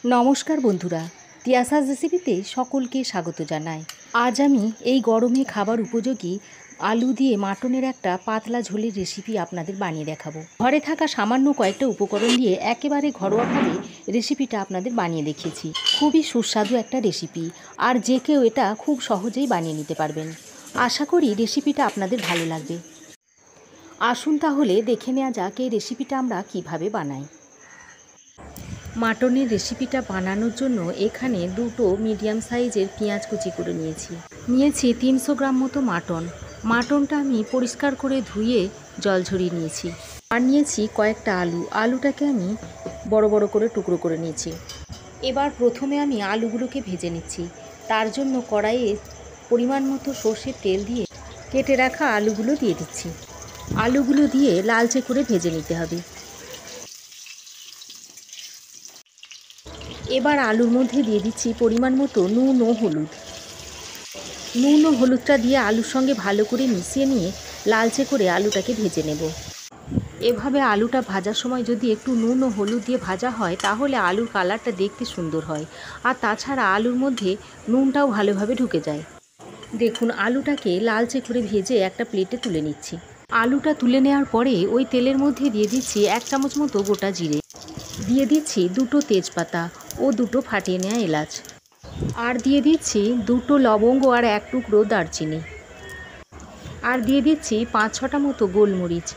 নমস্কার বন্ধুরা, তিয়াসাস রেসিপিতে সকলকে স্বাগত জানাই। আজ আমি এই গরমে খাবার উপযোগী আলু দিয়ে মাটনের একটা পাতলা ঝোলের রেসিপি আপনাদের বানিয়ে দেখাবো। ঘরে থাকা সামান্য কয়েকটা উপকরণ দিয়ে একেবারে ঘরোয়াভাবে রেসিপিটা আপনাদের বানিয়ে দেখিয়েছি। খুবই সুস্বাদু একটা রেসিপি, আর যে কেউ এটা খুব সহজেই বানিয়ে নিতে পারবেন। আশা করি রেসিপিটা আপনাদের ভালো লাগবে। আসুন তাহলে দেখে নেওয়া যাক এই রেসিপিটা আমরা কিভাবে বানাই। মাটনের রেসিপিটা বানানোর জন্য এখানে দুটো মিডিয়াম সাইজের পেঁয়াজ কুচি করে নিয়েছি 300 গ্রাম মতো মাটনটা আমি পরিষ্কার করে ধুয়ে জল ঝরিয়ে নিয়েছি। আর নিয়েছি কয়েকটা আলুটাকে আমি বড় বড় করে টুকরো করে নিয়েছি। এবার প্রথমে আমি আলুগুলোকে ভেজে নিচ্ছি। তার জন্য কড়াইয়ে পরিমাণ মতো সর্ষের তেল দিয়ে কেটে রাখা আলুগুলো দিয়ে দিচ্ছি। আলুগুলো দিয়ে লালচে করে ভেজে নিতে হবে। এবার আলুর মধ্যে দিয়ে দিচ্ছি পরিমাণ মতো নুন ও হলুদটা দিয়ে আলুর সঙ্গে ভালো করে মিশিয়ে নিয়ে লালচে করে আলুটাকে ভেজে নেব। এভাবে আলুটা ভাজার সময় যদি একটু নুন ও হলুদ দিয়ে ভাজা হয় তাহলে আলুর কালারটা দেখতে সুন্দর হয়, আর তাছাড়া আলুর মধ্যে নুনটাও ভালোভাবে ঢুকে যায়। দেখুন, আলুটাকে লালচে করে ভেজে একটা প্লেটে তুলে নিচ্ছি। আলুটা তুলে নেওয়ার পরে ওই তেলের মধ্যে দিয়ে দিচ্ছি 1 চামচ মতো গোটা জিরে, দিয়ে দিচ্ছি 2টো তেজপাতা ও 2টো ফাটিয়ে নেওয়া এলাচ, আর দিয়ে দিচ্ছি 2টো লবঙ্গ আর 1 টুকরো দারচিনি, আর দিয়ে দিচ্ছি 5-6টা মতো গোলমরিচ,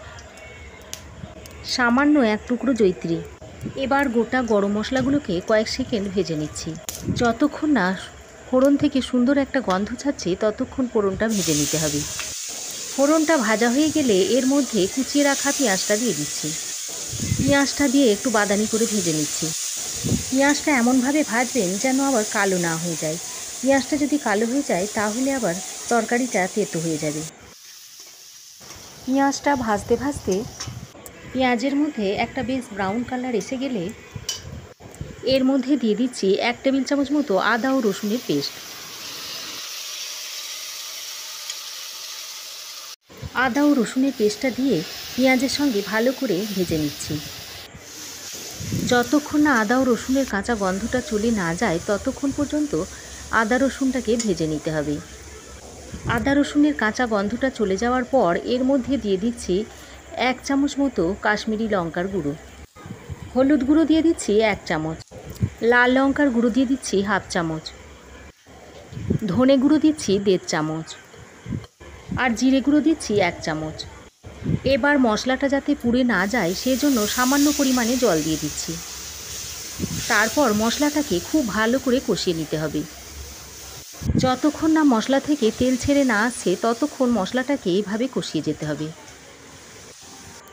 সামান্য 1 টুকরো জয়িত্রী। এবার গোটা গরম মশলাগুলোকে কয়েক সেকেন্ড ভেজে নিচ্ছি। যতক্ষণ না ফোড়ন থেকে সুন্দর একটা গন্ধ ছাড়ছে ততক্ষণ ফোড়নটা ভেজে নিতে হবে। ফোড়নটা ভাজা হয়ে গেলে এর মধ্যে কুচিয়ে রাখা পেঁয়াজটা দিয়ে দিচ্ছি। পেঁয়াজটা দিয়ে একটু বাদামি করে ভেজে নিচ্ছি। পেঁয়াজটা এমনভাবে ভাজবেন যেন আবার কালো না হয়ে যায়। পেঁয়াজটা যদি কালো হয়ে যায় তাহলে আবার তরকারিটা তেতো হয়ে যাবে। পেঁয়াজটা ভাজতে ভাজতে পেঁয়াজের মধ্যে একটা বেশ ব্রাউন কালার এসে গেলে এর মধ্যে দিয়ে দিচ্ছি 1 টেবিল চামচ মতো আদা ও রসুনের পেস্ট। আদা ও রসুনের পেস্টটা দিয়ে পেঁয়াজের সঙ্গে ভালো করে ভেজে নিচ্ছি। যতক্ষণ না আদা ও রসুনের কাঁচা গন্ধটা চলে না যায় ততক্ষণ পর্যন্ত আদা রসুনটাকে ভেজে নিতে হবে। আদা রসুনের কাঁচা গন্ধটা চলে যাওয়ার পর এর মধ্যে দিয়ে দিচ্ছি 1 চামচ মতো কাশ্মীরি লঙ্কার গুঁড়ো, হলুদ গুঁড়ো দিয়ে দিচ্ছি 1 চামচ, লাল লঙ্কার গুঁড়ো দিয়ে দিচ্ছি 1/2 চামচ, ধনে গুঁড়ো দিচ্ছি 1.5 চামচ, আর জিরে গুঁড়ো দিচ্ছি 1 চামচ। এবার মশলাটা যাতে পুড়ে না যায় সেজন্য সামান্য পরিমাণে জল দিয়ে দিচ্ছি। তারপর মশলাটাকে খুব ভালো করে কষিয়ে নিতে হবে। যতক্ষণ না মশলা থেকে তেল ছেড়ে না আসছে ততক্ষণ মশলাটাকে এইভাবে কষিয়ে যেতে হবে।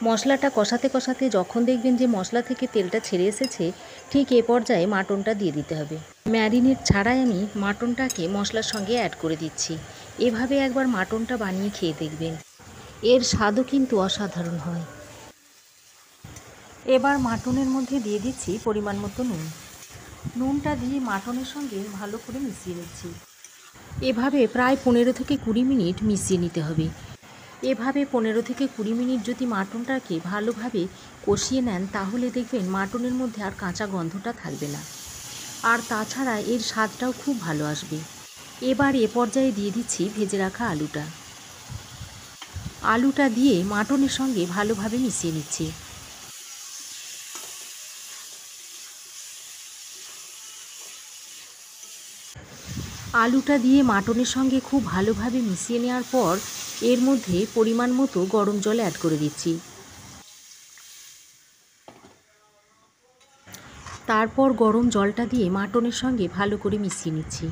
মশলাটা কষাতে কষাতে যখন দেখবেন যে মশলা থেকে তেলটা ছেড়ে এসেছে ঠিক এ পর্যায়ে মাটনটা দিয়ে দিতে হবে। ম্যারিনেট ছাড়াই আমি মাটনটাকে মশলার সঙ্গে অ্যাড করে দিচ্ছি। এভাবে একবার মাটনটা বানিয়ে খেয়ে দেখবেন, এর স্বাদও কিন্তু অসাধারণ হয়। এবার মাটনের মধ্যে দিয়ে দিচ্ছি পরিমাণ মতো নুনটা দিয়ে মাটনের সঙ্গে ভালো করে মিশিয়ে নিচ্ছি। এভাবে প্রায় 15 থেকে 20 মিনিট মিশিয়ে নিতে হবে। এভাবে 15 থেকে 20 মিনিট যদি মাটনটাকে ভালোভাবে কষিয়ে নেন তাহলে দেখবেন মাটনের মধ্যে আর কাঁচা গন্ধটা থাকবে না, আর তাছাড়া এর স্বাদটাও খুব ভালো আসবে। এবার এ পর্যায়ে দিয়ে দিচ্ছি ভেজে রাখা আলুটা দিয়ে মাটনের সঙ্গে ভালোভাবে মিশিয়ে নিচ্ছি। আলুটা দিয়ে মাটনের সঙ্গে খুব ভালোভাবে মিশিয়ে নেওয়ার পর এর মধ্যে পরিমাণ মতো গরম জল অ্যাড করে দিচ্ছি। তারপর গরম জলটা দিয়ে মাটনের সঙ্গে ভালো করে মিশিয়ে নিচ্ছি।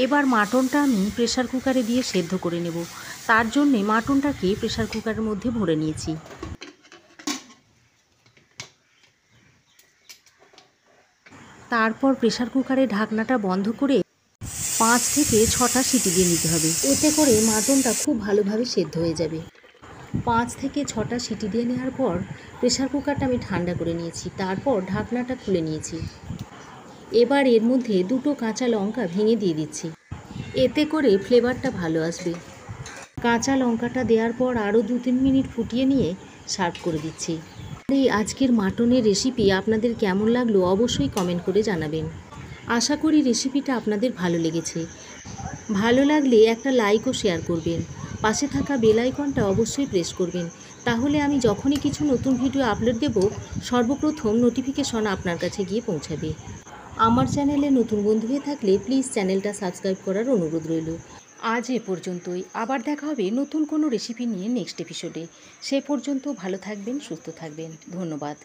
এবার মাটনটা আমি প্রেসার কুকারে দিয়ে সেদ্ধ করে নেব। তার জন্যে মাটনটাকে প্রেসার কুকারের মধ্যে ভরে নিয়েছি। তারপর প্রেসার কুকারের ঢাকনাটা বন্ধ করে 5 থেকে 6টা সিটি দিয়ে নিতে হবে। এতে করে মাটনটা খুব ভালোভাবে সেদ্ধ হয়ে যাবে। 5 থেকে 6টা সিটি দিয়ে নেওয়ার পর প্রেসার কুকারটা আমি ঠান্ডা করে নিয়েছি। তারপর ঢাকনাটা খুলে নিয়েছি। এবার এর মধ্যে 2টো কাঁচা লঙ্কা ভেঙে দিয়ে দিচ্ছি। এতে করে ফ্লেভারটা ভালো আসবে। কাঁচা লঙ্কাটা দেওয়ার পর আরও 2-3 মিনিট ফুটিয়ে নিয়ে সার্ভ করে দিচ্ছি। এই আজকের মাটনের রেসিপি আপনাদের কেমন লাগলো অবশ্যই কমেন্ট করে জানাবেন। আশা করি রেসিপিটা আপনাদের ভালো লেগেছে। ভালো লাগলে একটা লাইক ও শেয়ার করবেন। পাশে থাকা বেল আইকনটা অবশ্যই প্রেস করবেন, তাহলে আমি যখনই কিছু নতুন ভিডিও আপলোড দেব সর্বপ্রথম নোটিফিকেশন আপনার কাছে গিয়ে পৌঁছাবে। আমার চ্যানেলে নতুন বন্ধু হয়ে থাকলে প্লিজ চ্যানেলটা সাবস্ক্রাইব করার অনুরোধ রইল। আজ এ পর্যন্তই। আবার দেখা হবে নতুন কোনো রেসিপি নিয়ে নেক্সট এপিসোডে। সে পর্যন্ত ভালো থাকবেন, সুস্থ থাকবেন। ধন্যবাদ।